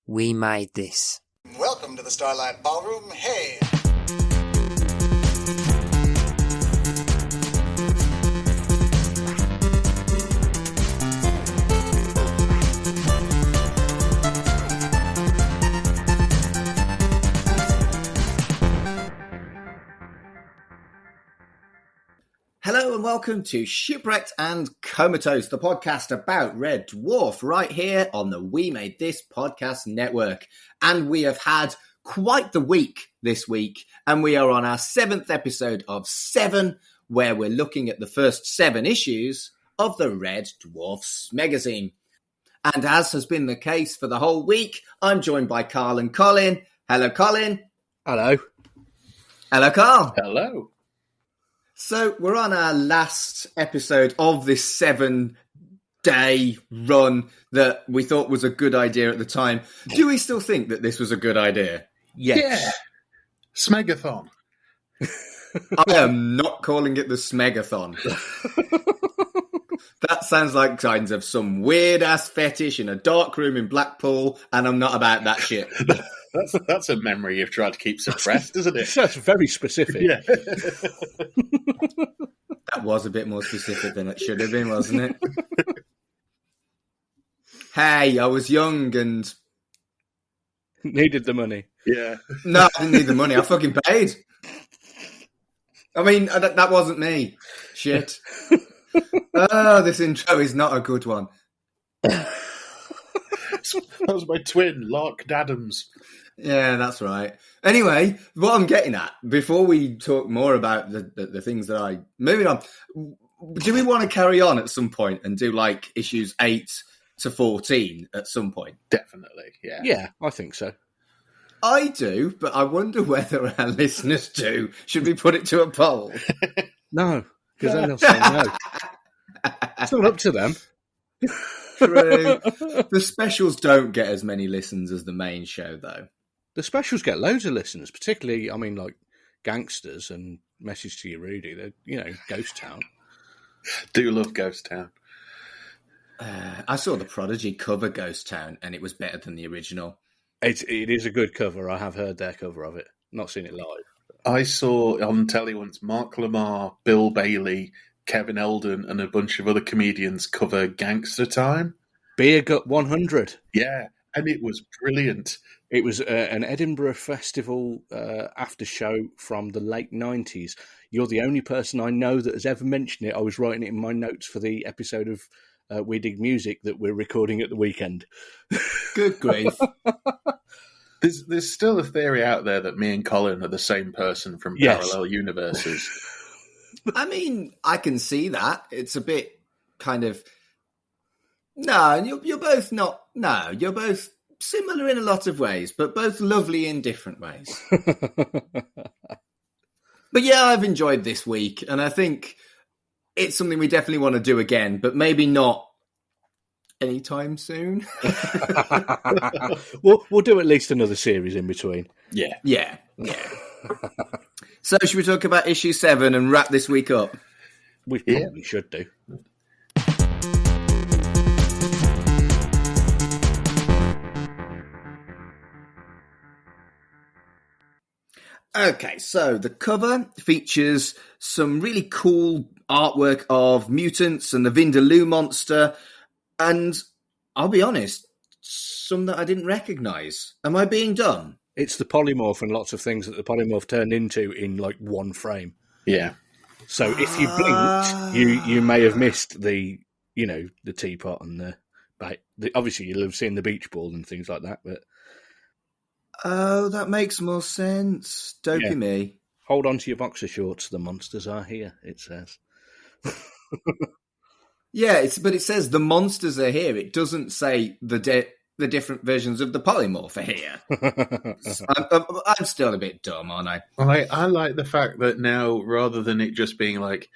We made this. Welcome to the Starlight Ballroom. Hey! Hello and welcome to Shipwrecked and Comatose, the podcast about Red Dwarf, right here on the We Made This podcast network. And we have had quite the week this week, and we are on our 7th episode of 7, where we're looking at the first 7 issues of the Red Dwarf Smegazine. And as has been the case for the whole week, I'm joined by Carl and Colin. Hello, Colin. Hello. Hello, Carl. Hello. So we're on our last episode of this 7-day run that we thought was a good idea at the time. Do we still think that this was a good idea? Yes. Yeah. Smegathon. I am not calling it the Smegathon. That sounds like signs of some weird-ass fetish in a dark room in Blackpool, and I'm not about that shit. That's a memory you've tried to keep suppressed, isn't it? That's very specific. Yeah. That was a bit more specific than it should have been, wasn't it? Hey, I was young and... Needed the money. Yeah. No, I didn't need the money. I fucking paid. I mean, that wasn't me. Shit. Oh, this intro is not a good one. That was my twin, Lark Daddams. Yeah, that's right. Anyway, what I'm getting at, before we talk more about the things that I... Moving on, do we want to carry on at some point and do, like, issues 8 to 14 at some point? Definitely, yeah. Yeah, I think so. I do, but I wonder whether our listeners do. Should we put it to a poll? No, because then they'll say no. It's not up to them. True. The specials don't get as many listens as the main show, though. The specials get loads of listeners, particularly, I mean, like Gangsters and Message to You, Rudy. They're, Ghost Town. Do love Ghost Town. I saw the Prodigy cover Ghost Town, and it was better than the original. It is a good cover. I have heard their cover of it. Not seen it live. I saw on telly once Mark Lamar, Bill Bailey, Kevin Eldon, and a bunch of other comedians cover Gangster Time. Beer Gut 100. Yeah, and it was brilliant. It was an Edinburgh Festival after show from the late 90s. You're the only person I know that has ever mentioned it. I was writing it in my notes for the episode of We Dig Music that we're recording at the weekend. Good grief. There's still a theory out there that me and Colin are the same person from parallel universes. I mean, I can see that. It's a bit kind of... No, you're both not... No, you're both similar in a lot of ways, but both lovely in different ways. But yeah, I've enjoyed this week, and I think it's something we definitely want to do again, but maybe not anytime soon. We'll do at least another series in between. Yeah. So should we talk about issue 7 and wrap this week up? We probably should do. Okay, so the cover features some really cool artwork of mutants and the Vindaloo monster, and I'll be honest, some that I didn't recognise. Am I being dumb? It's the polymorph and lots of things that the polymorph turned into in like one frame. Yeah. So if you blinked, you may have missed the teapot and the obviously you'll have seen the beach ball and things like that, but oh, that makes more sense. Dopey me. Hold on to your boxer shorts. The monsters are here, it says. Yeah, but it says the monsters are here. It doesn't say the different versions of the polymorph are here. I'm still a bit dumb, aren't I? I like the fact that now, rather than it just being like,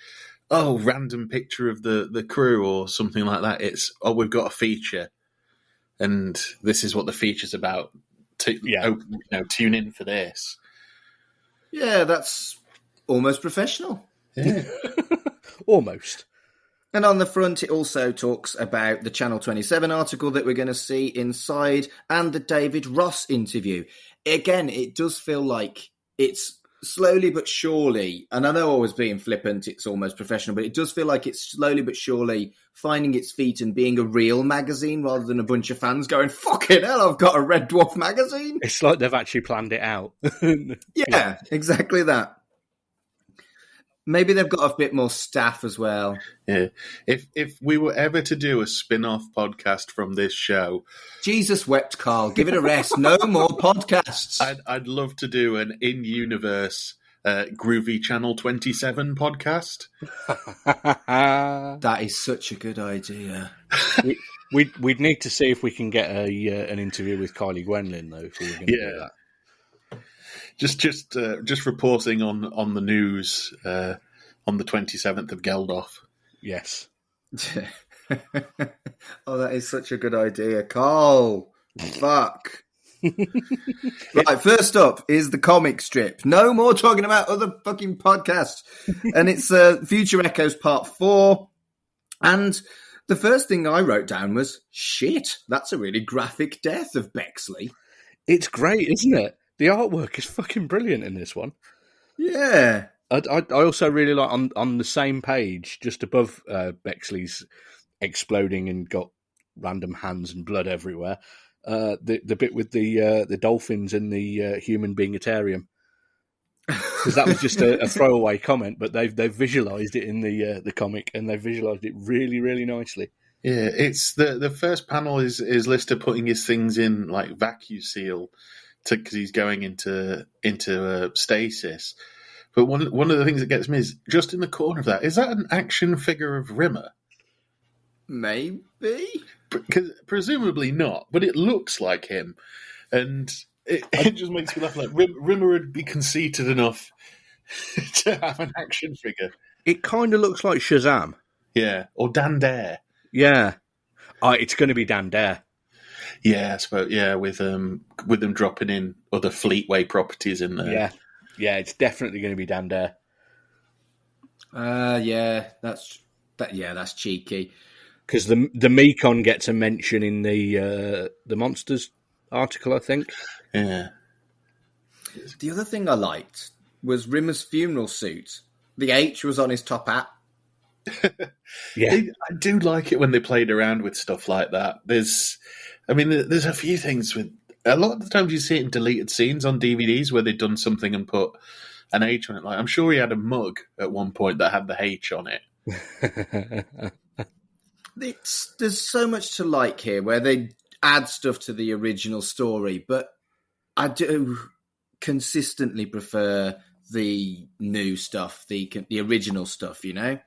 oh, random picture of the crew or something like that, it's, oh, we've got a feature, and this is what the feature's about. Tune in for this. Yeah, that's almost professional. Yeah. Almost. And on the front, it also talks about the Channel 27 article that we're going to see inside and the David Ross interview. Again, it does feel like it's slowly but surely, and I know I was being flippant, it's almost professional, but it does feel like it's slowly but surely finding its feet and being a real magazine rather than a bunch of fans going, fucking hell, I've got a Red Dwarf magazine. It's like they've actually planned it out. Yeah, exactly that. Maybe they've got a bit more staff as well. Yeah. If we were ever to do a spin-off podcast from this show, Jesus wept, Carl. Give it a rest. No more podcasts. I'd love to do an in-universe groovy Channel 27 podcast. That is such a good idea. We'd need to see if we can get an interview with Kylie Gwenlyn, though, if we were going to do that. Just reporting on the news on the 27th of Geldof. Yes. Oh, that is such a good idea, Carl. Fuck. Right, first up is the comic strip. No more talking about other fucking podcasts. And it's Future Echoes Part 4. And the first thing I wrote down was, shit, that's a really graphic death of Bexley. It's great, isn't it? The artwork is fucking brilliant in this one. Yeah. I also really like on the same page, just above Bexley's exploding and got random hands and blood everywhere, the bit with the dolphins and the human beingitarium. Because that was just a throwaway comment, but they've visualised it in the comic, and they've visualised it really, really nicely. Yeah, it's the first panel is Lister putting his things in like vacuum seal because he's going into stasis. But one of the things that gets me is just in the corner of that. Is that an action figure of Rimmer? Maybe. Because presumably not, but it looks like him, and it just makes me laugh. Like Rimmer would be conceited enough to have an action figure. It kind of looks like Shazam. Yeah, or Dan Dare. Yeah, it's going to be Dan Dare. Yeah, I suppose. Yeah, with them dropping in other Fleetway properties in there. Yeah, it's definitely going to be Dan Dare. That's cheeky. Because the Mekon gets a mention in the Monsters article, I think. Yeah. The other thing I liked was Rimmer's funeral suit. The H was on his top hat. Yeah, I do like it when they played around with stuff like that. There's a few things with. A lot of the times you see it in deleted scenes on DVDs where they've done something and put an H on it. Like I'm sure he had a mug at one point that had the H on it. There's so much to like here where they add stuff to the original story, but I do consistently prefer the new stuff, the original stuff, you know?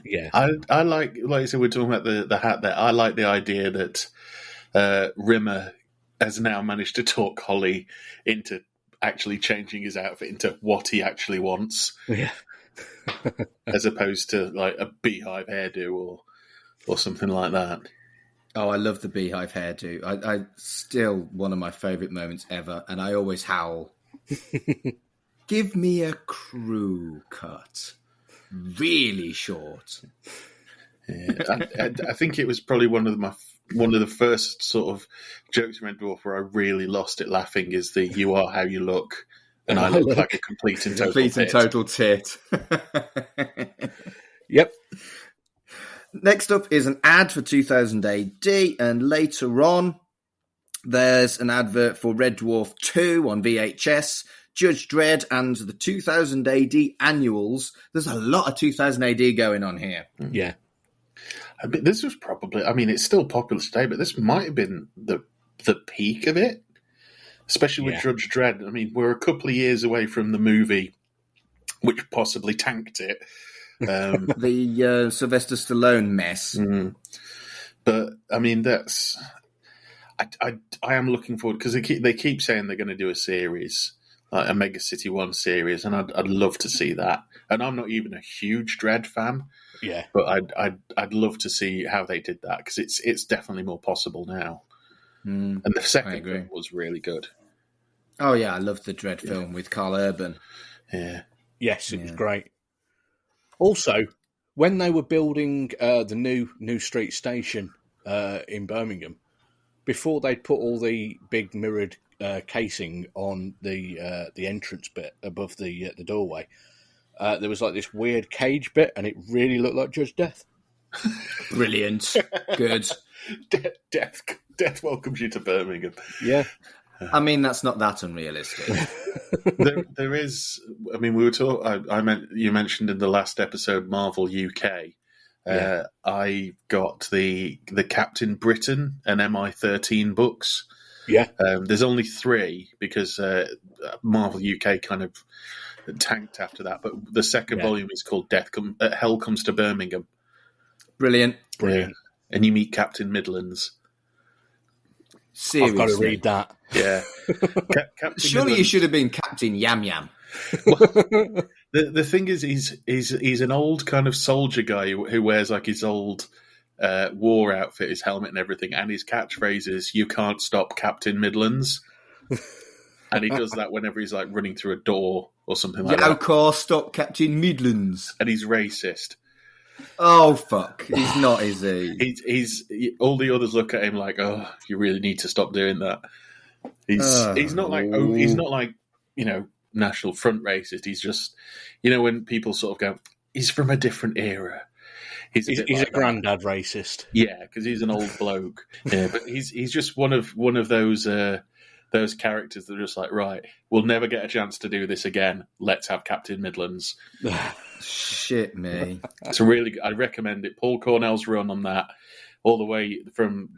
Yeah. I like I said, we're talking about the hat there. I like the idea that Rimmer has now managed to talk Holly into actually changing his outfit into what he actually wants. Yeah. As opposed to like a beehive hairdo or something like that. Oh, I love the beehive hairdo. I still one of my favourite moments ever, and I always howl. Give me a crew cut. Really short. Yeah, I think it was probably one of the first sort of jokes in Red Dwarf where I really lost it laughing is the "you are how you look," and I look like a complete and total tit. Yep. Next up is an ad for 2000 AD, and later on, there's an advert for Red Dwarf 2 on VHS, Judge Dredd, and the 2000 AD annuals. There's a lot of 2000 AD going on here. Yeah. I mean, this was probably, it's still popular today, but this might have been the peak of it, especially with Judge Dredd. I mean, we're a couple of years away from the movie, which possibly tanked it. The Sylvester Stallone mess. But, I mean, that's... I am looking forward, because they keep saying they're going to do a series, like a Mega City 1 series, and I'd love to see that. And I'm not even a huge Dredd fan. Yeah, but I'd love to see how they did that, because it's definitely more possible now. And the second film was really good. Oh yeah, I loved the Dredd film with Carl Urban. Yeah. Yes, it was great. Also, when they were building the new street station in Birmingham, before they'd put all the big mirrored casing on the entrance bit above the doorway, there was like this weird cage bit, and it really looked like Judge Death. Brilliant. Good. Death welcomes you to Birmingham. Yeah. I mean, that's not that unrealistic. There is. I mean, we were talking. You mentioned in the last episode Marvel UK. Yeah. I got the Captain Britain and MI13 books. Yeah. There's only 3 because Marvel UK kind of tanked after that. But the second volume is called Hell Comes to Birmingham. Brilliant. Yeah. And you meet Captain Midlands. Seriously. I've got to read that. Yeah. Captain Surely Midlands. you should have been Captain Yam Yam. The thing is, he's an old kind of soldier guy who wears like his old war outfit, his helmet and everything, and his catchphrase is "You can't stop Captain Midlands," and he does that whenever he's like running through a door or something like Yeah, that. of course, stop Captain Midlands. And he's racist. Oh fuck, he's not, is he? He's all the others look at him like, "Oh, you really need to stop doing that." He's not like National Front racist. He's just, when people sort of go, he's from a different era. He's a granddad racist. Yeah, because he's an old bloke. Yeah, but he's just one of those characters that are just like, right, we'll never get a chance to do this again. Let's have Captain Midlands. Shit me. It's really good. I recommend it. Paul Cornell's run on that, all the way from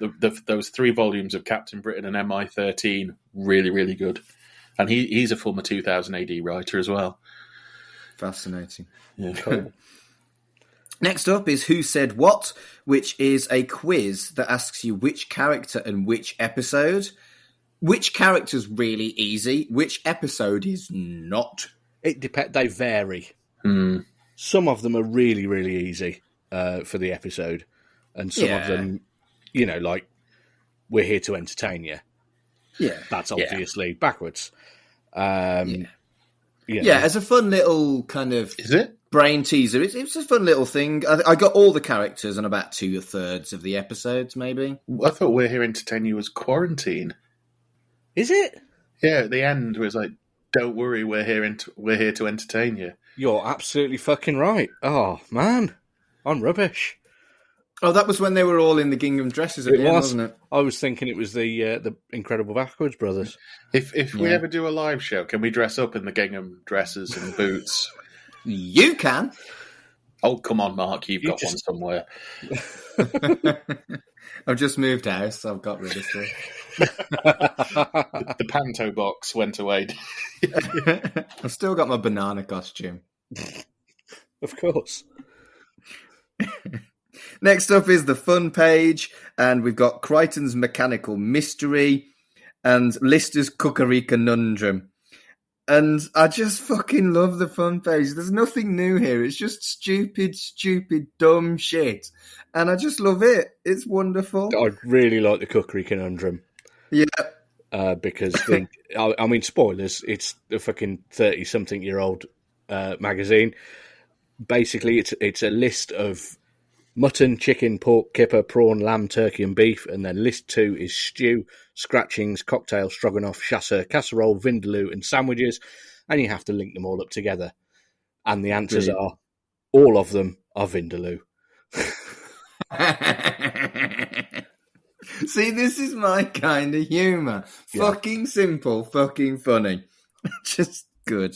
those 3 volumes of Captain Britain and MI13, really, really good. And he's a former 2000 AD writer as well. Fascinating. Yeah, cool. Next up is Who Said What, which is a quiz that asks you which character and which episode. Which character's really easy, which episode is not. It depends. They vary. Some of them are really, really easy for the episode, and some of them, like We're Here to Entertain You. Yeah, That's obviously backwards. As a fun little kind of Is it? brain teaser. It's a fun little thing. I got all the characters and about 2/3 of the episodes, maybe. I thought We're Here to Entertain You was Quarantine. Is it? Yeah, at the end was like, "Don't worry, we're here to entertain you." You're absolutely fucking right. Oh man, I'm rubbish. Oh, that was when they were all in the gingham dresses at the end, wasn't it? I was thinking it was the Incredible Backwards Brothers. If we ever do a live show, can we dress up in the gingham dresses and boots? You can. Oh, come on, Mark, you've got one somewhere. I've just moved house, so I've got rid of stuff. The panto box went away. I've still got my banana costume. Of course. Next up is the fun page, and we've got Crichton's Mechanical Mystery and Lister's Cookery Conundrum. And I just fucking love the fun page. There's nothing new here. It's just stupid, dumb shit. And I just love it. It's wonderful. I really like the Cookery Conundrum. Yeah. Because, I mean, spoilers, it's a fucking 30-something-year-old magazine. Basically, it's a list of mutton, chicken, pork, kipper, prawn, lamb, turkey and beef. And then list 2 is stew, scratchings, cocktail, stroganoff, chasseur, casserole, vindaloo and sandwiches. And you have to link them all up together. And the answers are, all of them are vindaloo. See, this is my kind of humour. Yeah. Fucking simple, fucking funny. Just good.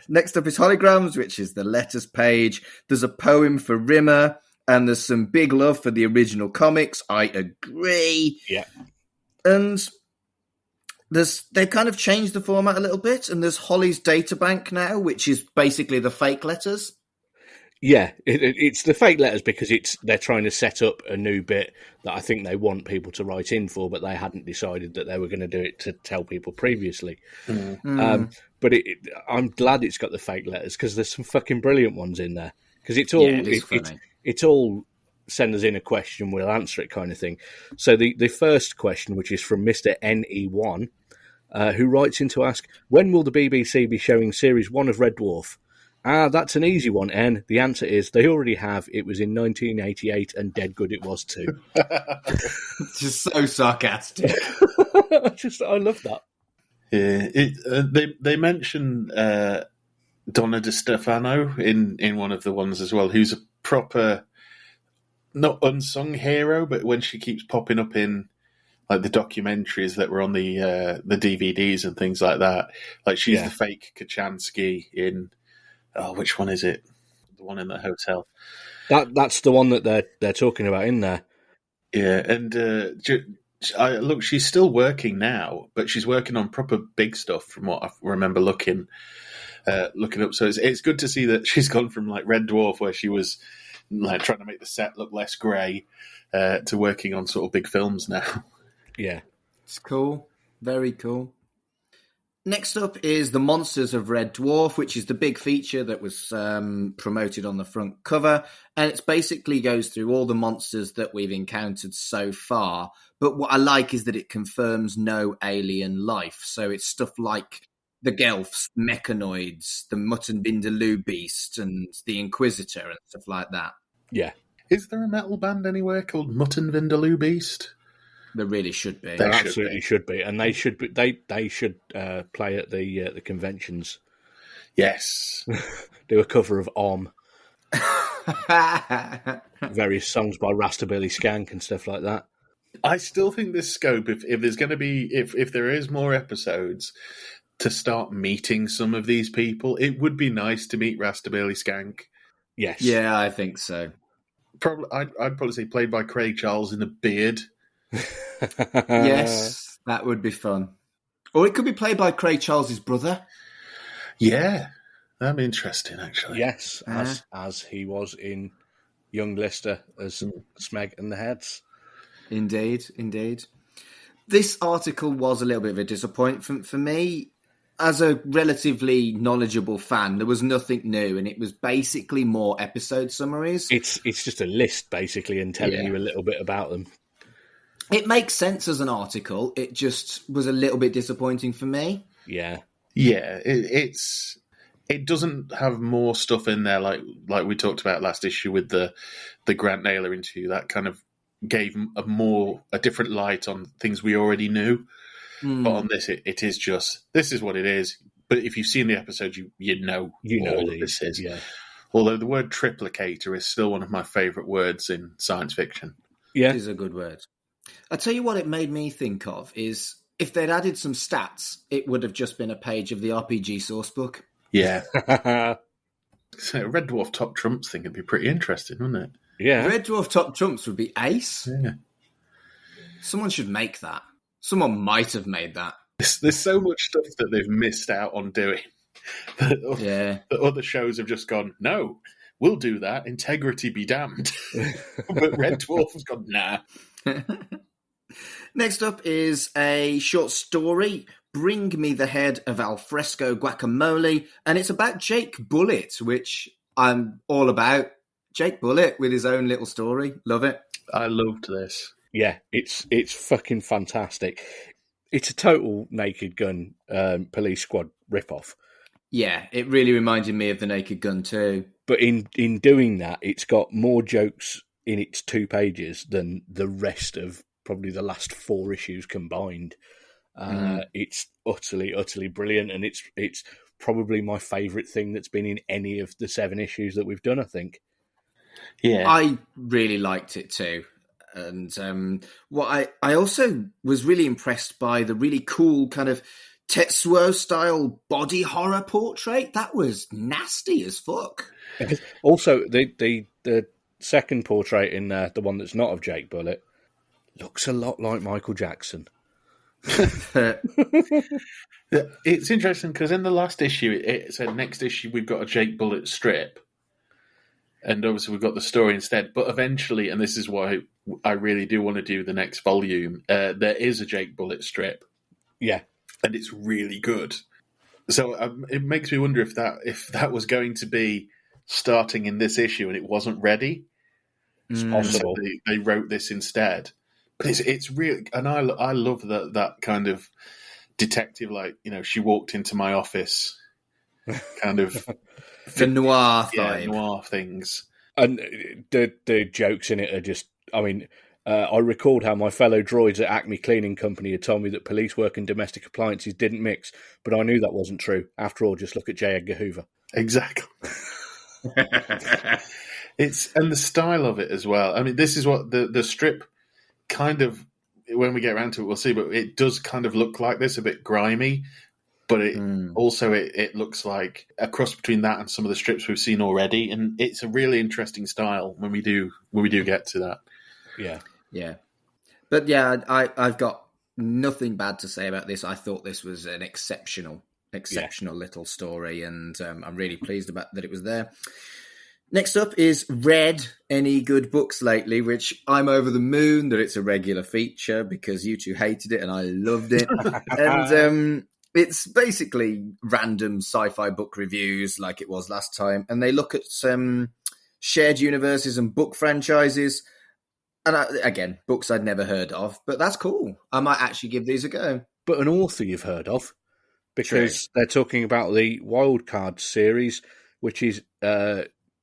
Next up is Holograms, which is the letters page. There's a poem for Rimmer, and there's some big love for the original comics. I agree. Yeah. And they've kind of changed the format a little bit, and there's Holly's databank now, which is basically the fake letters. Yeah, it's the fake letters because they're trying to set up a new bit that I think they want people to write in for, but they hadn't decided that they were going to do it to tell people previously. But I'm glad it's got the fake letters because there's some fucking brilliant ones in there. Because it's all send us in a question, we'll answer it kind of thing. So the first question, which is from Mr. NE1, who writes in to ask, when will the BBC be showing Series 1 of Red Dwarf? That's an easy one, En. The answer is they already have. It was in 1988, and dead good it was too. It's just so sarcastic. I love that. Yeah, they mention Donna Di Stefano in one of the ones as well, who's a proper, not unsung hero, but when she keeps popping up in like the documentaries that were on the DVDs and things like that, like she's the fake Kachansky in which one is it? The one in the hotel. That's the one that they're talking about in there. Yeah, and look, she's still working now, but she's working on proper big stuff from what I remember looking up. So it's good to see that she's gone from like Red Dwarf, where she was like trying to make the set look less grey, to working on sort of big films now. Yeah, it's cool, very cool. Next up is The Monsters of Red Dwarf, which is the big feature that was promoted on the front cover. And it basically goes through all the monsters that we've encountered so far. But what I like is that it confirms no alien life. So it's stuff like the Gelfs, Mechanoids, the Mutton Vindaloo Beast, and the Inquisitor and stuff like that. Yeah. Is there a metal band anywhere called Mutton Vindaloo Beast? There really should be. There absolutely should be, and they should be. They should play at the conventions. Yes, do a cover of Om, various songs by Rastabilly Skank and stuff like that. I still think this scope, if there's going to be, if there is more episodes, to start meeting some of these people, it would be nice to meet Rastabilly Skank. Yes, yeah, I think so. Probably, I'd probably say played by Craig Charles in a beard. Yes, that would be fun. Or it could be played by Craig Charles's brother. Yeah, that'd be interesting, actually. Yes, as he was in Young Lister as Smeg and the Heads. Indeed. This article was a little bit of a disappointment for me. As a relatively knowledgeable fan, there was nothing new, and it was basically more episode summaries. It's just a list, basically, and telling you a little bit about them. It makes sense as an article. It just was a little bit disappointing for me. Yeah. It doesn't have more stuff in there like we talked about last issue with the Grant Naylor interview. That kind of gave a different light on things we already knew. But on this, it is just, this is what it is. But if you've seen the episode, you know what this is. Yeah. Although the word triplicator is still one of my favourite words in science fiction. Yeah, it is a good word. I'll tell you what it made me think of is if they'd added some stats, it would have just been a page of the RPG sourcebook. Yeah. So Red Dwarf Top Trumps thing would be pretty interesting, wouldn't it? Yeah. Red Dwarf Top Trumps would be ace. Yeah. Someone should make that. Someone might have made that. There's so much stuff that they've missed out on doing. That other shows have just gone, no, we'll do that. Integrity be damned. But Red Dwarf has gone, nah. Next up is a short story, Bring Me the Head of Alfresco Guacamole, and it's about Jake Bullitt, which I'm all about. Jake Bullitt with his own little story. Love it. I loved this. Yeah, it's fucking fantastic. It's a total Naked Gun Police Squad ripoff. Yeah, it really reminded me of the Naked Gun too. But in doing that, it's got more jokes in its 2 pages than the rest of probably the last 4 issues combined. It's utterly brilliant, and it's probably my favourite thing that's been in any of the 7 issues that we've done, I think. Yeah, I really liked it too. And what I also was really impressed by the really cool kind of Tetsuo style body horror portrait. That was nasty as fuck. Also, the second portrait in there, the one that's not of Jake Bullitt, looks a lot like Michael Jackson. It's interesting because in the last issue, it said next issue we've got a Jake Bullitt strip. And obviously we've got the story instead. But eventually, and this is why I really do want to do the next volume, there is a Jake Bullitt strip. Yeah. And it's really good. So it makes me wonder if that was going to be starting in this issue and it wasn't ready. It's possible. So they wrote this instead. But it's really... And I love that kind of detective, like, she walked into my office kind of The noir yeah, vibe. noir things. And the jokes in it are just, I mean, I recalled how my fellow droids at Acme Cleaning Company had told me that police work and domestic appliances didn't mix, but I knew that wasn't true. After all, just look at J. Edgar Hoover. Exactly. And the style of it as well. I mean, this is what the strip kind of, when we get around to it, we'll see, but it does kind of look like this, a bit grimy, but it also it looks like a cross between that and some of the strips we've seen already, and it's a really interesting style when we do get to that. Yeah. But yeah, I've got nothing bad to say about this. I thought this was an exceptional little story, and I'm really pleased about that it was there. Next up is Read Any Good Books Lately, which I'm over the moon that it's a regular feature because you two hated it and I loved it. And it's basically random sci-fi book reviews like it was last time, and they look at some shared universes and book franchises. And again, books I'd never heard of, but that's cool. I might actually give these a go. But an author you've heard of, because they're talking about the Wildcard series, which is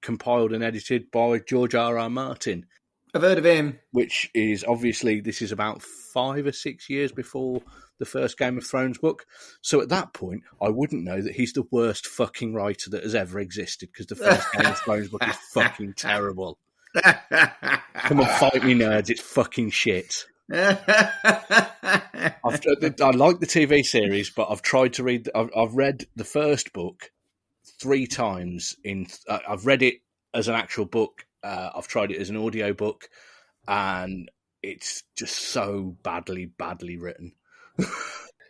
compiled and edited by George R.R. Martin. I've heard of him. Which is obviously, this is about 5 or 6 years before the first Game of Thrones book. So at that point, I wouldn't know that he's the worst fucking writer that has ever existed, because the first Game of Thrones book is fucking terrible. Come on, fight me, nerds. It's fucking shit. I like the TV series, but I've tried to read. I've read the first book 3 times. I've read it as an actual book. I've tried it as an audio book, and it's just so badly written.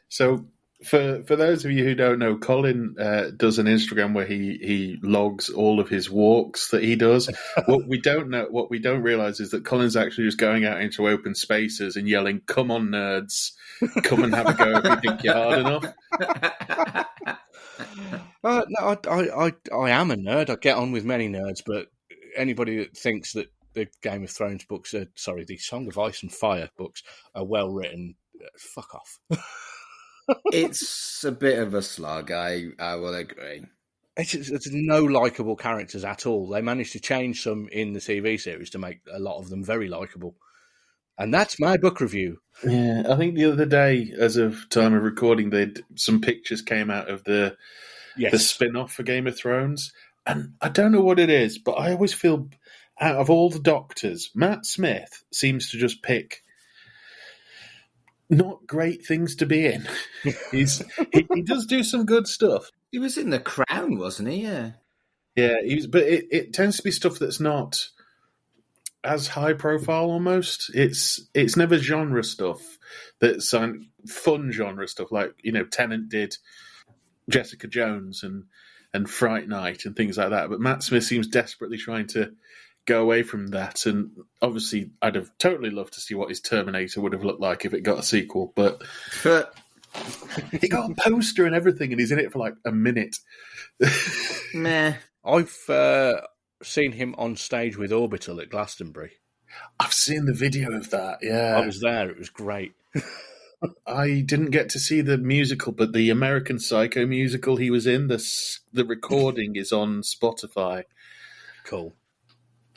So for those of you who don't know, Colin does an Instagram where he logs all of his walks that he does. What we don't realize is that Colin's actually just going out into open spaces and yelling, "Come on, nerds! Come and have a go if you think you're hard enough." No, I am a nerd. I get on with many nerds, but anybody that thinks that the Game of Thrones books the Song of Ice and Fire books are well written, fuck off. It's a bit of a slog, I will agree. It's no likeable characters at all. They managed to change some in the TV series to make a lot of them very likeable. And that's my book review. Yeah, I think the other day, as of time of recording, some pictures came out of the spin-off for Game of Thrones. And I don't know what it is, but I always feel, out of all the Doctors, Matt Smith seems to just pick not great things to be in. He does do some good stuff. He was in The Crown, wasn't he? Yeah. Yeah, but it tends to be stuff that's not as high profile almost. It's never genre stuff that's fun genre stuff like, Tennant did Jessica Jones and Fright Night and things like that. But Matt Smith seems desperately trying to go away from that, and obviously I'd have totally loved to see what his Terminator would have looked like if it got a sequel, but he got a poster and everything and he's in it for like a minute. Meh. I've seen him on stage with Orbital at Glastonbury. I've seen the video of that, yeah. I was there, it was great. I didn't get to see the musical, but the American Psycho musical he was in, the recording is on Spotify. Cool.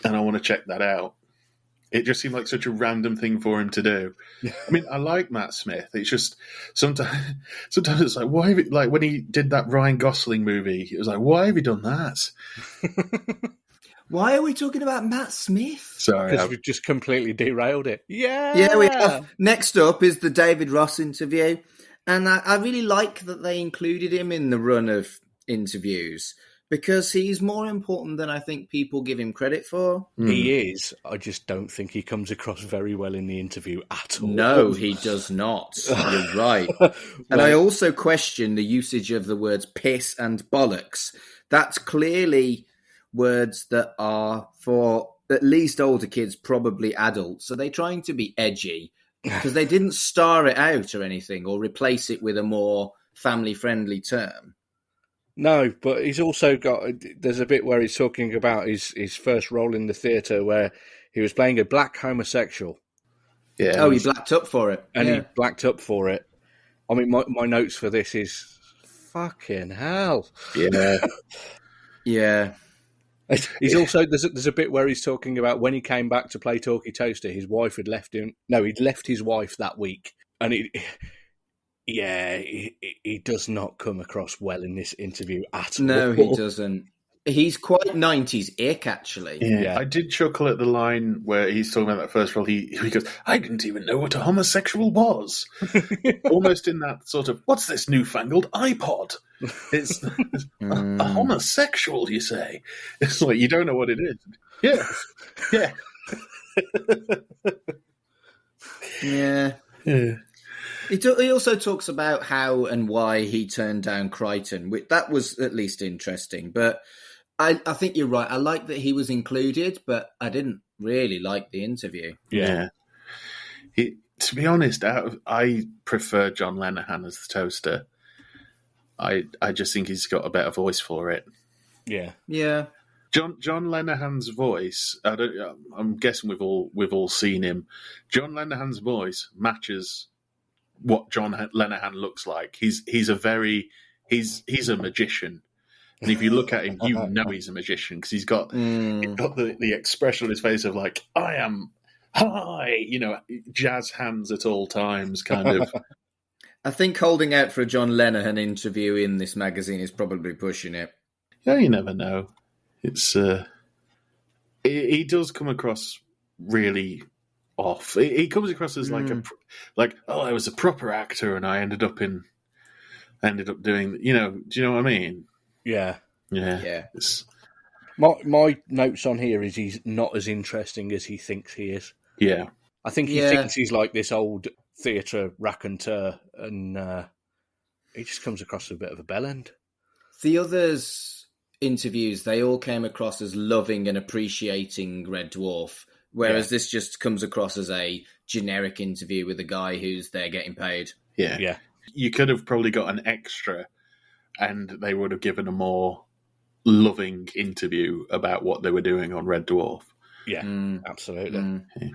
And I want to check that out. It just seemed like such a random thing for him to do. I mean, I like Matt Smith. It's just sometimes it's like, why have you, like when he did that Ryan Gosling movie, it was like, why have you done that? Why are we talking about Matt Smith? Sorry, because we've just completely derailed it. Yeah, we have. Next up is the David Ross interview, and I really like that they included him in the run of interviews, because he's more important than I think people give him credit for. He is. I just don't think he comes across very well in the interview at all. No, he does not. You're right. And I also question the usage of the words piss and bollocks. That's clearly words that are for at least older kids, probably adults. So they're trying to be edgy because they didn't star it out or anything or replace it with a more family-friendly term. No, but he's also got... There's a bit where he's talking about his first role in the theatre where he was playing a black homosexual. Yeah. Oh, he blacked up for it. And he blacked up for it. I mean, my notes for this is Fucking hell. Yeah. Yeah. He's also there's a bit where he's talking about when he came back to play Talkie Toaster, his wife had left him. No, he'd left his wife that week, and he does not come across well in this interview at all. No, he doesn't. He's quite 90s ick, actually. Yeah, I did chuckle at the line where he's talking about that first role. He goes, "I didn't even know what a homosexual was." Almost in that sort of, "What's this newfangled iPod?" It's a homosexual, you say? It's like you don't know what it is. Yeah. Yeah. He also talks about how and why he turned down Crichton, which that was at least interesting. But I think you're right. I like that he was included, but I didn't really like the interview. Yeah. To be honest, I prefer John Lenihan as the Toaster. I just think he's got a better voice for it. Yeah. Yeah. John Lenihan's voice. I'm guessing we've all seen him. John Lenihan's voice matches what John Lenihan looks like. He's a magician, and if you look at him, you know he's a magician because he's got the expression on his face of like, I am high, jazz hands at all times, kind of. I think holding out for a John Lenihan interview in this magazine is probably pushing it. Yeah, you never know. It's he does come across really off. He comes across as I was a proper actor and I ended up doing, do you know what I mean? Yeah. My notes on here is he's not as interesting as he thinks he is. Yeah. I think he thinks he's like this old theatre raconteur, and he just comes across as a bit of a bellend. The others' interviews, they all came across as loving and appreciating Red Dwarf, whereas this just comes across as a generic interview with a guy who's there getting paid. Yeah. You could have probably got an extra, and they would have given a more loving interview about what they were doing on Red Dwarf. Yeah, absolutely. Yeah.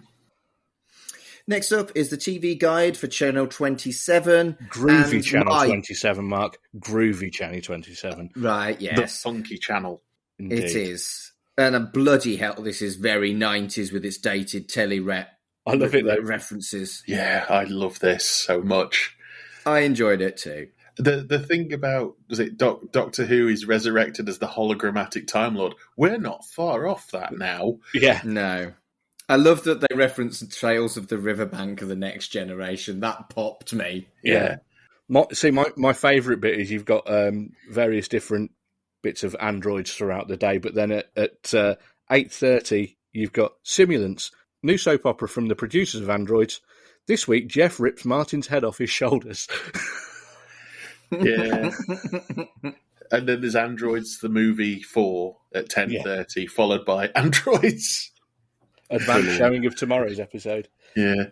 Next up is the TV guide for Channel 27. Groovy Channel 27, Mark. Groovy Channel 27. Right, yes. The funky channel. Indeed. It is. And a bloody hell, this is very 90s with its dated I love it, though. References. Yeah, I love this so much. I enjoyed it too. The thing about, was it Doctor Who is resurrected as the hologrammatic Time Lord? We're not far off that now. Yeah. No. I love that they reference Trails of the Riverbank of the Next Generation. That popped me. Yeah. My favourite bit is you've got various different bits of androids throughout the day, but then at 8:30 you've got Simulants, new soap opera from the producers of Androids. This week, Jeff rips Martin's head off his shoulders. Yeah. And then there's Androids, the movie 4 at 10:30, followed by Androids. Advanced showing of tomorrow's episode. Yeah.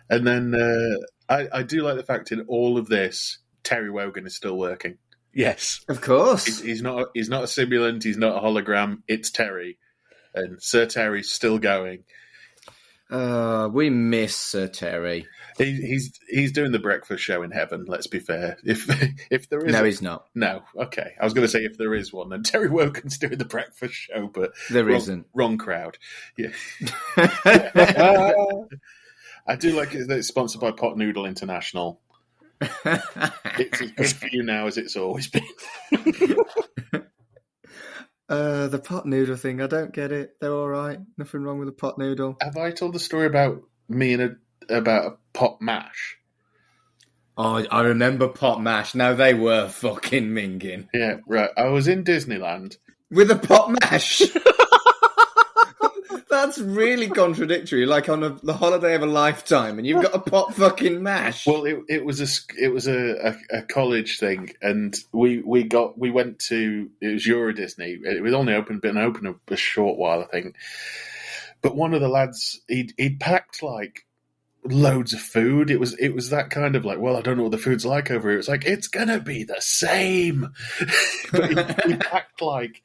And then I do like the fact in all of this, Terry Wogan is still working. Yes. Of course. He's not a simulant, he's not a hologram, it's Terry. And Sir Terry's still going. We miss Sir Terry. He's doing the breakfast show in heaven, let's be fair. If there is No, he's not. No, okay. I was going to say if there is one, then Terry Wogan's doing the breakfast show, but there isn't. Wrong crowd. Yeah. I do like it that it's sponsored by Pot Noodle International. It's as good for you now as it's always been. The pot noodle thing, I don't get it. They're all right. Nothing wrong with a pot noodle. Have I told the story about me and about a pot mash? Oh, I remember pot mash. Now they were fucking minging. Yeah, right. I was in Disneyland. With a pot mash? That's really contradictory. Like on the holiday of a lifetime, and you've got a pot fucking mash. Well, it was a college thing, and we went to, it was Euro Disney. It was only been open a short while, I think. But one of the lads, he'd packed like loads of food. It was that kind of like, well, I don't know what the food's like over here. It's like, it's gonna be the same. But he packed like,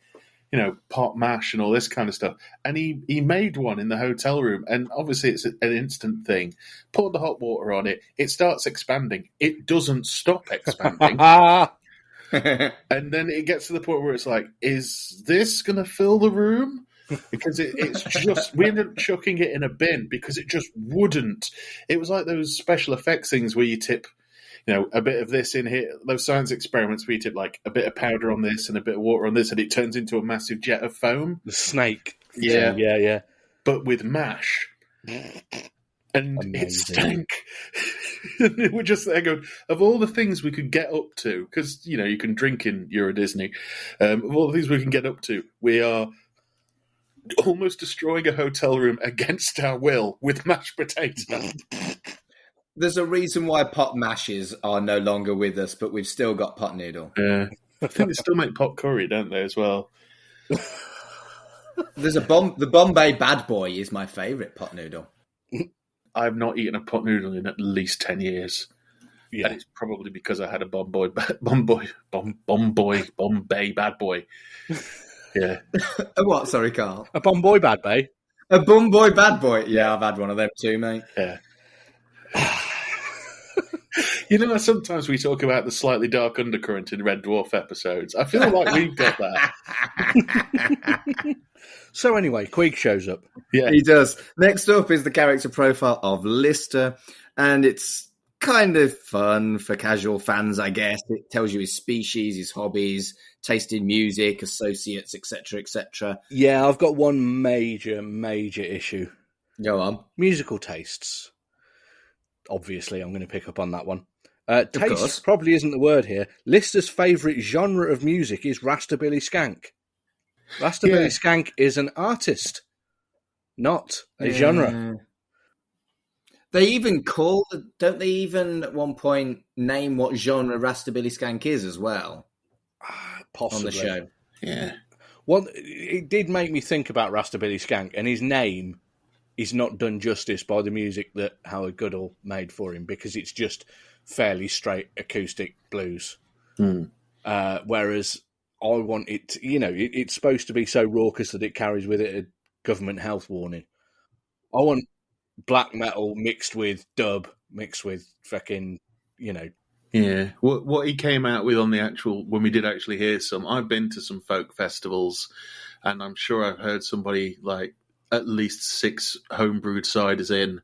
pot mash and all this kind of stuff. And he made one in the hotel room. And obviously it's an instant thing. Poured the hot water on it. It starts expanding. It doesn't stop expanding. And then it gets to the point where it's like, is this going to fill the room? Because it's just, we ended up chucking it in a bin because it just wouldn't. It was like those special effects things where you tip, a bit of this in here, those science experiments where you tip like a bit of powder on this and a bit of water on this, and it turns into a massive jet of foam. The snake. Yeah. Yeah. But with mash. And Amazing. it stank. And we're just there going, of all the things we could get up to, because, you can drink in Euro Disney, of all the things we can get up to, we are almost destroying a hotel room against our will with mashed potatoes. There's a reason why pot mashes are no longer with us, but we've still got pot noodle. Yeah. I think they still make pot curry, don't they, as well? There's the Bombay Bad Boy is my favourite pot noodle. I've not eaten a pot noodle in at least 10 years. Yeah. And it's probably because I had a Bombay Bad Boy. Yeah. A what? Sorry, Carl. A Bomboy Bad Bay. A Bombay Bad Boy. Yeah, I've had one of them too, mate. Yeah. Sometimes we talk about the slightly dark undercurrent in Red Dwarf episodes. I feel like we've got that. So anyway, Queeg shows up. Yeah, He does. Next up is the character profile of Lister, and it's kind of fun for casual fans, I guess. It tells you his species, his hobbies, taste in music, associates, etc., etc. Yeah, I've got one major issue. Go on. Musical tastes. Obviously, I'm going to pick up on that one. course. Taste probably isn't the word here. Lister's favourite genre of music is Rastabilly Skank. Rastabilly Skank is an artist, not a genre. They even don't they even at one point name what genre Rastabilly Skank is as well? Possibly. On the show. yeah. Well, it did make me think about Rastabilly Skank, and his name is not done justice by the music that Howard Goodall made for him, because it's just fairly straight acoustic blues. Whereas I want it, it's supposed to be so raucous that it carries with it a government health warning. I want black metal mixed with dub, mixed with fucking, Yeah. What he came out with on the actual, when we did actually hear some, I've been to some folk festivals, and I'm sure I've heard somebody like at least 6 homebrewed ciders in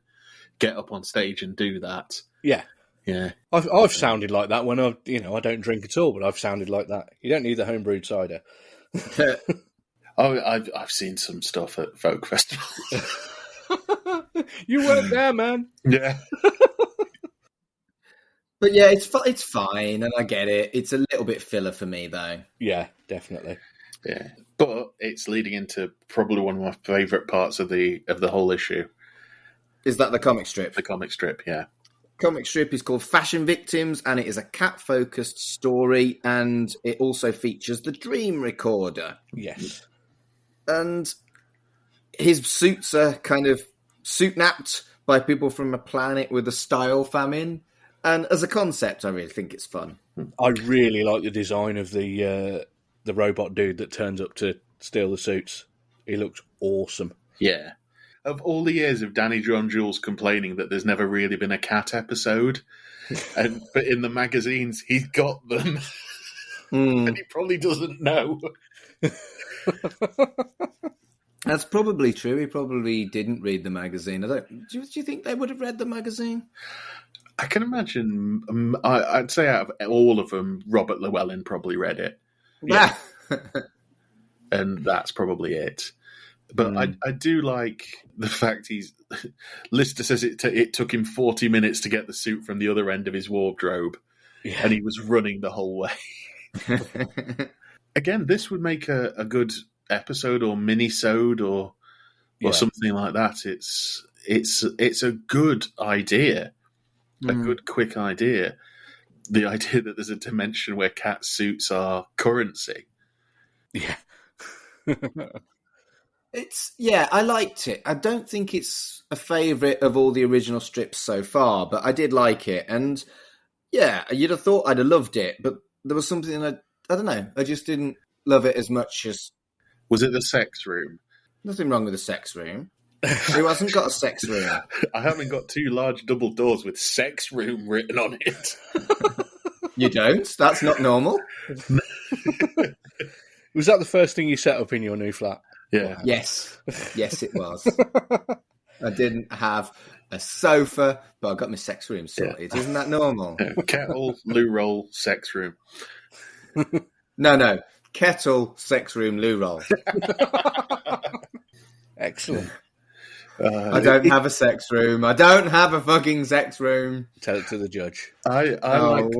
get up on stage and do that. Yeah. Yeah. I've sounded like that when I don't drink at all, but I've sounded like that. You don't need the homebrewed cider. I've seen some stuff at folk festivals. You weren't there, man. Yeah. But yeah, it's fine, and I get it. It's a little bit filler for me, though. Yeah, definitely. Yeah. But it's leading into probably one of my favourite parts of the whole issue. Is that the comic strip? The comic strip, yeah. Comic strip is called Fashion Victims, and it is a cat-focused story, and it also features the Dream Recorder. Yes. And his suits are kind of suit-napped by people from a planet with a style famine. And as a concept, I really think it's fun. I really like the design of the robot dude that turns up to steal the suits. He looks awesome. Yeah. Of all the years of Danny John Jules complaining that there's never really been a cat episode, but in the magazines he's got them, and he probably doesn't know. That's probably true. He probably didn't read the magazine. Do you think they would have read the magazine? I can imagine. I'd say out of all of them, Robert Llewellyn probably read it. Yeah. And that's probably it. But I do like the fact Lister says it took him 40 minutes to get the suit from the other end of his wardrobe, and he was running the whole way. Again, this would make a good episode or mini-sode or something like that. It's a good idea, a good quick idea. The idea that there's a dimension where cat suits are currency. Yeah. I liked it. I don't think it's a favourite of all the original strips so far, but I did like it. And yeah, you'd have thought I'd have loved it, but there was something I don't know. I just didn't love it as much as. Was it the sex room? Nothing wrong with the sex room. Who hasn't got a sex room? I haven't got 2 large double doors with sex room written on it. You don't? That's not normal. Was that the first thing you set up in your new flat? Yeah. Yes. Yes, it was. I didn't have a sofa, but I got my sex room sorted. Isn't that normal? Kettle, loo roll, sex room. No. Kettle, sex room, loo roll. Excellent. I don't have a sex room. I don't have a fucking sex room. Tell it to the judge. I No. like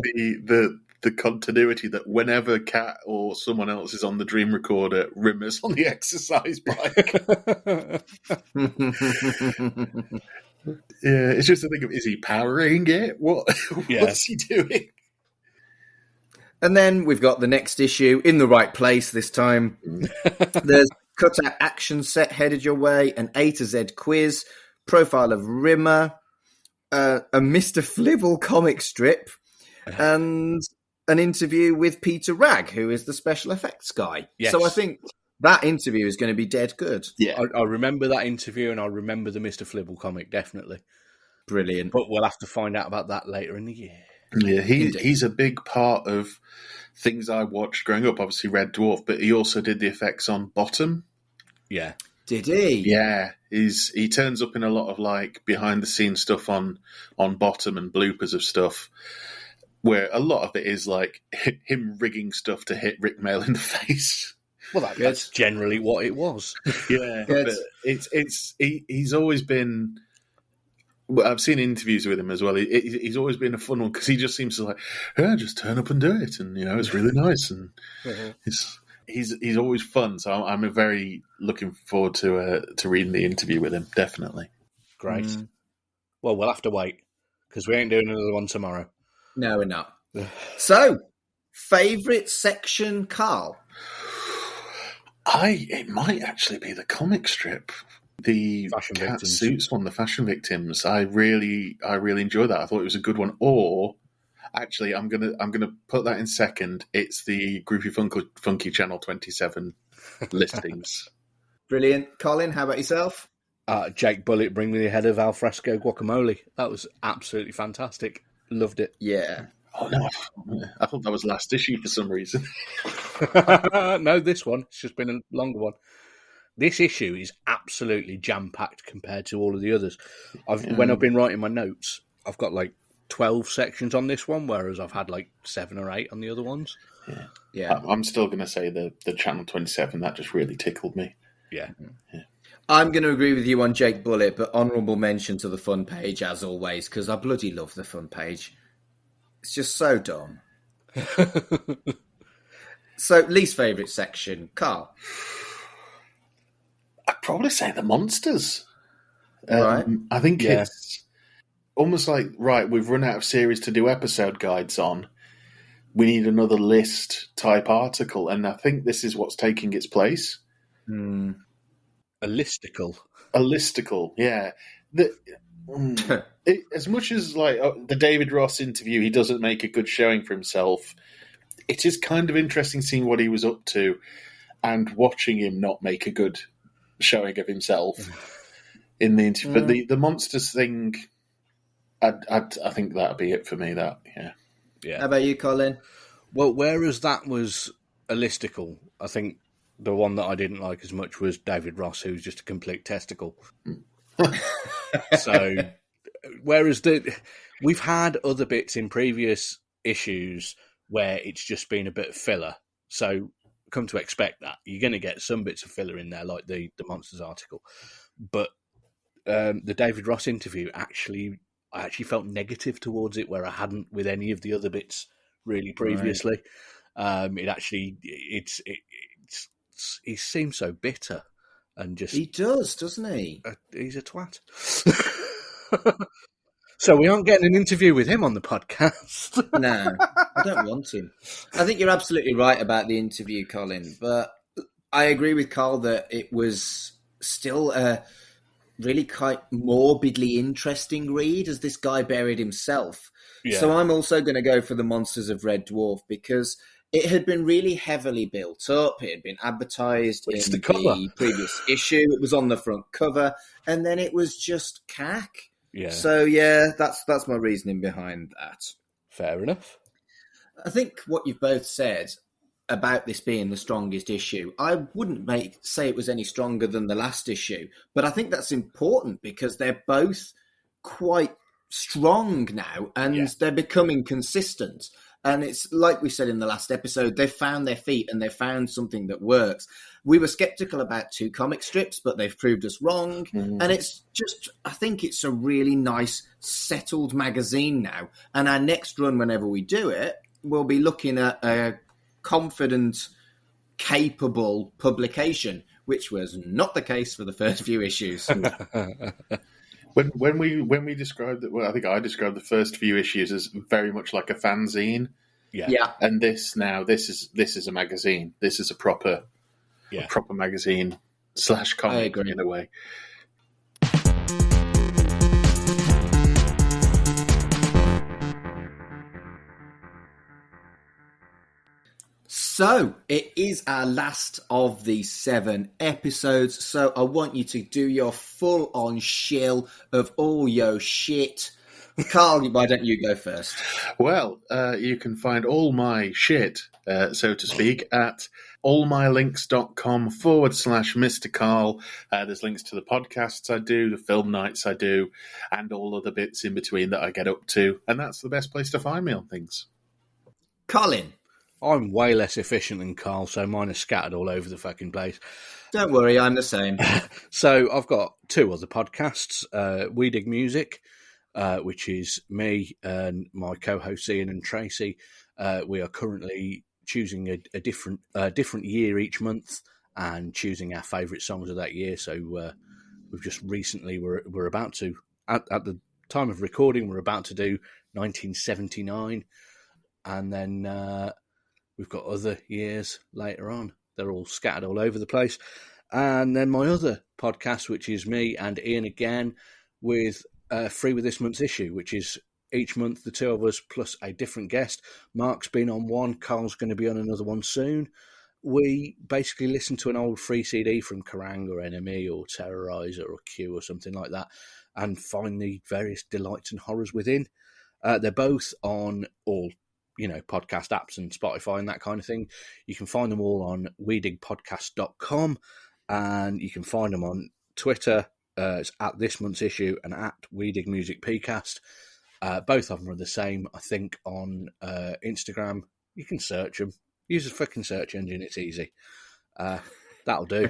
the continuity that whenever Kat or someone else is on the Dream Recorder, Rimmer's on the exercise bike. Yeah, it's just a thing of, is he powering it? What's he doing? And then we've got the next issue in the right place this time. There's cut-out action set headed your way, an A to Z quiz, profile of Rimmer, a Mr. Flibble comic strip, and an interview with Peter Ragg, who is the special effects guy. Yes. So I think that interview is going to be dead good. Yeah. I remember that interview, and I remember the Mr. Flibble comic, definitely. Brilliant. But we'll have to find out about that later in the year. Yeah, he's a big part of things I watched growing up. Obviously, Red Dwarf, but he also did the effects on Bottom. Yeah. Did he? Yeah, he turns up in a lot of like behind the scenes stuff on Bottom and bloopers of stuff, where a lot of it is like him rigging stuff to hit Rick Mail in the face. Well, that's generally what it was. Yeah, but he's always been. Well, I've seen interviews with him as well. He's always been a fun one because he just seems to like, yeah, just turn up and do it, and it's really nice, and he's always fun. So I'm very looking forward to reading the interview with him. Definitely. Great. Well, we'll have to wait because we ain't doing another one tomorrow. No, we're not. So, favourite section, Carl? It might actually be the comic strip. The Fashion Cat Victims. Suits one, the Fashion Victims. I really enjoyed that. I thought it was a good one. Or actually, I'm gonna put that in second. It's the Groupie Funky Channel 27 listings. Brilliant. Colin, how about yourself? Jake Bullitt, Bring Me the Head of Alfresco Guacamole. That was absolutely fantastic. Loved it. Yeah. Oh no, I thought that was last issue for some reason. No, this one. It's just been a longer one. This issue is absolutely jam-packed compared to all of the others. When I've been writing my notes, I've got like 12 sections on this one, whereas I've had like 7 or 8 on the other ones. Yeah. I'm still going to say the Channel 27. That just really tickled me. Yeah. I'm going to agree with you on Jake Bullitt, but honourable mention to the fun page, as always, because I bloody love the fun page. It's just so dumb. So, least favourite section, Carl? I'd probably say the monsters. Right. I think it's almost like, right, we've run out of series to do episode guides on. We need another list type article, and I think this is what's taking its place. A listicle. A listicle, yeah. As much as like the David Ross interview, he doesn't make a good showing for himself. It is kind of interesting seeing what he was up to and watching him not make a good showing of himself in the interview. But the monsters thing, I think that'd be it for me. That Yeah. How about you, Colin? Well, whereas that was a listicle, I think the one that I didn't like as much was David Ross, who's just a complete testicle. So, whereas we've had other bits in previous issues where it's just been a bit of filler. So, come to expect that. You're going to get some bits of filler in there, like the Monsters article. But the David Ross interview, I actually felt negative towards it, where I hadn't with any of the other bits really previously. Right. He seems so bitter and just... He does, doesn't he? He's a twat. So we aren't getting an interview with him on the podcast. No, I don't want to. I think you're absolutely right about the interview, Colin, but I agree with Carl that it was still a really quite morbidly interesting read as this guy buried himself. Yeah. So I'm also going to go for the Monsters of Red Dwarf because it had been really heavily built up. It had been advertised in the previous issue. It was on the front cover, and then it was just cack. Yeah. So yeah, that's my reasoning behind that. Fair enough. I think what you've both said about this being the strongest issue, I wouldn't say it was any stronger than the last issue, but I think that's important because they're both quite strong now and they're becoming consistent. And it's like we said in the last episode, they've found their feet and they've found something that works. We were skeptical about 2 comic strips, but they've proved us wrong. And it's just, I think it's a really nice, settled magazine now. And our next run, whenever we do it, we'll be looking at a confident, capable publication, which was not the case for the first few issues. When we described it, well, I think I described the first few issues as very much like a fanzine. Yeah. And this is a magazine. This is a proper magazine / comic in a way. So, it is our last of the 7 episodes, so I want you to do your full-on shill of all your shit. Carl, why don't you go first? Well, you can find all my shit, so to speak, at allmylinks.com/Mr. Carl. There's links to the podcasts I do, the film nights I do, and all other bits in between that I get up to, and that's the best place to find me on things. Colin. I'm way less efficient than Carl, so mine are scattered all over the fucking place. Don't worry, I'm the same. So I've got 2 other podcasts. We Dig Music, which is me and my co-hosts Ian and Tracy. We are currently choosing a different year each month and choosing our favourite songs of that year. So we've just recently, we're about to, at the time of recording, we're about to do 1979. And then we've got other years later on. They're all scattered all over the place. And then my other podcast, which is me and Ian again, with Free With This Month's Issue, which is each month the 2 of us plus a different guest. Mark's been on one, Carl's going to be on another one soon. We basically listen to an old free CD from Kerrang or NME or Terrorizer or Q or something like that and find the various delights and horrors within. They're both on all podcast apps and Spotify and that kind of thing. You can find them all on wedigpodcast.com and you can find them on Twitter. It's at This Month's Issue and at wedigmusicpcast. Both of them are the same, I think, on Instagram. You can search them. Use a fucking search engine. It's easy. That'll do.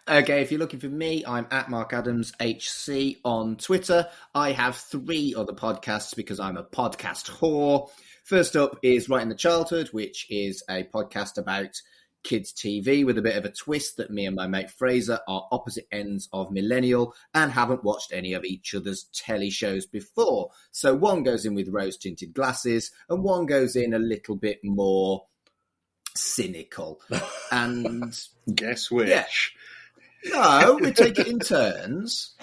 Okay, if you're looking for me, I'm at Mark Adams HC on Twitter. I have 3 other podcasts because I'm a podcast whore. First up is Right in the Childhood, which is a podcast about kids' TV with a bit of a twist that me and my mate Fraser are opposite ends of millennial and haven't watched any of each other's telly shows before. So one goes in with rose-tinted glasses and one goes in a little bit more cynical. And guess which? Yeah. No, we take it in turns.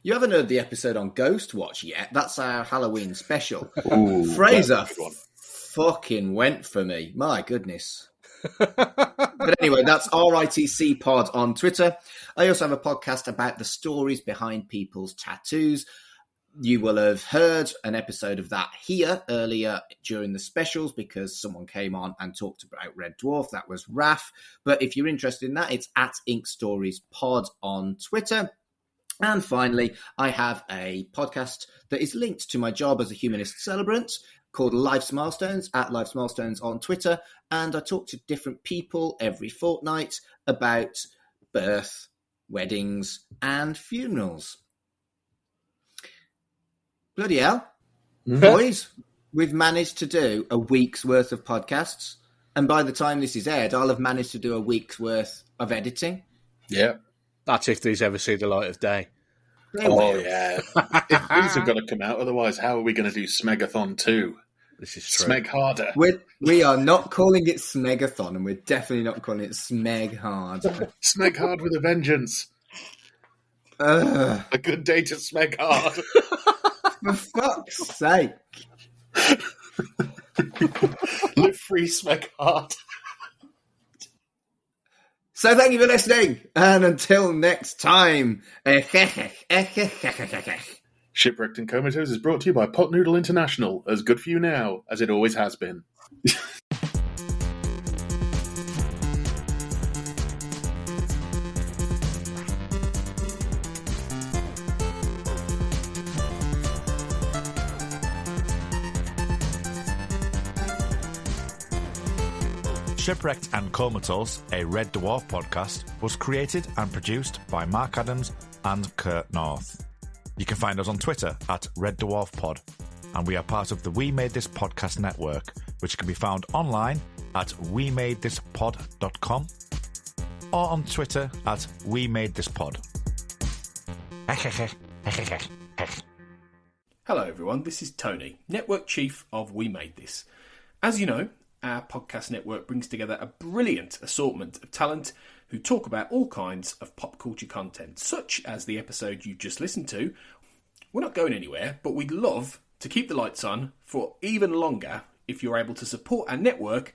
You haven't heard the episode on Ghost Watch yet. That's our Halloween special. Ooh, Fraser fucking went for me. My goodness. But anyway, that's RITC Pod on Twitter. I also have a podcast about the stories behind people's tattoos. You will have heard an episode of that here earlier during the specials because someone came on and talked about Red Dwarf. That was Raf. But if you're interested in that, it's at Ink Stories Pod on Twitter. And finally, I have a podcast that is linked to my job as a humanist celebrant called Life's Milestones, at Life's Milestones on Twitter. And I talk to different people every fortnight about birth, weddings, and funerals. Bloody hell. Boys, we've managed to do a week's worth of podcasts. And by the time this is aired, I'll have managed to do a week's worth of editing. Yeah. That's if these ever see the light of day. Yeah. If these have got to come out, otherwise how are we going to do Smegathon 2? This is true. Smeg harder. We are not calling it Smegathon, and we're definitely not calling it Smeg Hard. Smeg hard with a vengeance. A good day to Smeg hard. For fuck's sake. Live free, Smeg hard. So thank you for listening, and until next time. Shipwrecked and Comatose is brought to you by Pot Noodle International, as good for you now as it always has been. Shipwrecked and Comatose, a Red Dwarf podcast, was created and produced by Mark Adams and Kurt North. You can find us on Twitter at Red Dwarf Pod, and we are part of the We Made This Podcast network, which can be found online at wemadethispod.com or on Twitter at WeMadeThisPod. Hello everyone, this is Tony, Network Chief of We Made This. As you know, our podcast network brings together a brilliant assortment of talent who talk about all kinds of pop culture content, such as the episode you just listened to. We're not going anywhere, but we'd love to keep the lights on for even longer if you're able to support our network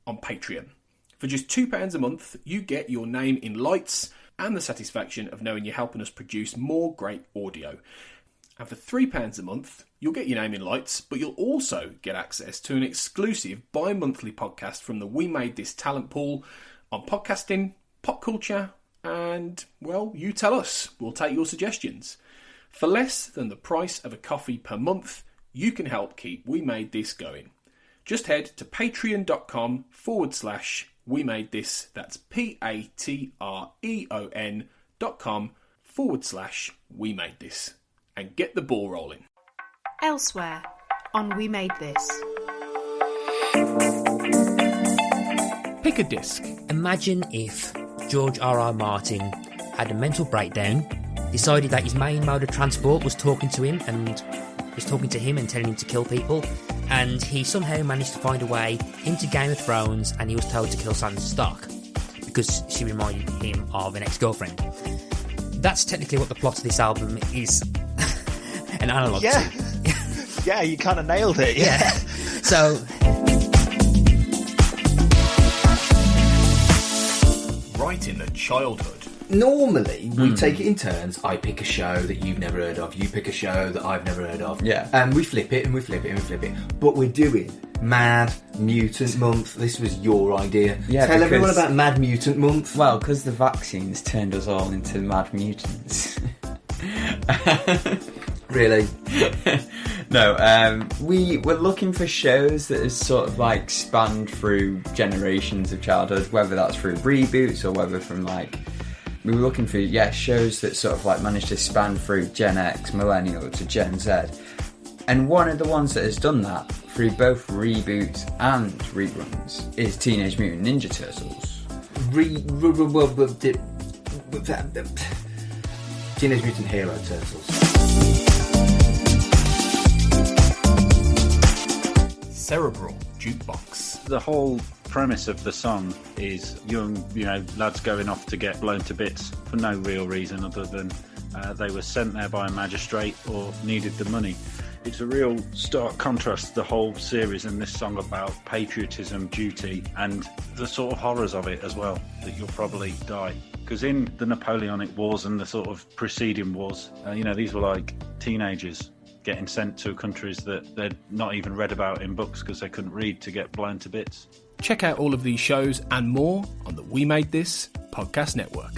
on Patreon. For just £2 a month, you get your name in lights and the satisfaction of knowing you're helping us produce more great audio. And for £3 a month, you'll get your name in lights, but you'll also get access to an exclusive bi-monthly podcast from the We Made This talent pool on podcasting, pop culture, and, well, you tell us. We'll take your suggestions. For less than the price of a coffee per month, you can help keep We Made This going. Just head to patreon.com/We Made This. That's patreon.com/We Made This. And get the ball rolling. Elsewhere on We Made This. Pick a disc. Imagine if George R.R. Martin had a mental breakdown, decided that his main mode of transport was talking to him and telling him to kill people, and he somehow managed to find a way into Game of Thrones, and he was told to kill Sansa Stark because she reminded him of an ex-girlfriend. That's technically what the plot of this album is. An analogue yeah. to. Yeah, you kind of nailed it. Yeah. So, Right in the childhood. Normally, we take it in turns. I pick a show that you've never heard of. You pick a show that I've never heard of. Yeah. And we flip it and we flip it and we flip it. But we're doing Mad Mutant Month. This was your idea. Yeah, Tell everyone because- about Mad Mutant Month. Well, because the vaccines turned us all into mad mutants. Really? No, we were looking for shows that has sort of like spanned through generations of childhood, whether that's through reboots or whether from like... We were looking for, shows that sort of like managed to span through Gen X, Millennial to Gen Z. And one of the ones that has done that through both reboots and reruns is Teenage Mutant Ninja Turtles. Teenage Mutant Hero Turtles. Cerebral Jukebox. The whole premise of the song is young, lads going off to get blown to bits for no real reason other than they were sent there by a magistrate or needed the money. It's a real stark contrast to the whole series and this song about patriotism, duty, and the sort of horrors of it as well, that you'll probably die. Because in the Napoleonic Wars and the sort of preceding wars, these were like teenagers getting sent to countries that they'd not even read about in books because they couldn't read to get blown to bits. Check out all of these shows and more on the We Made This podcast network.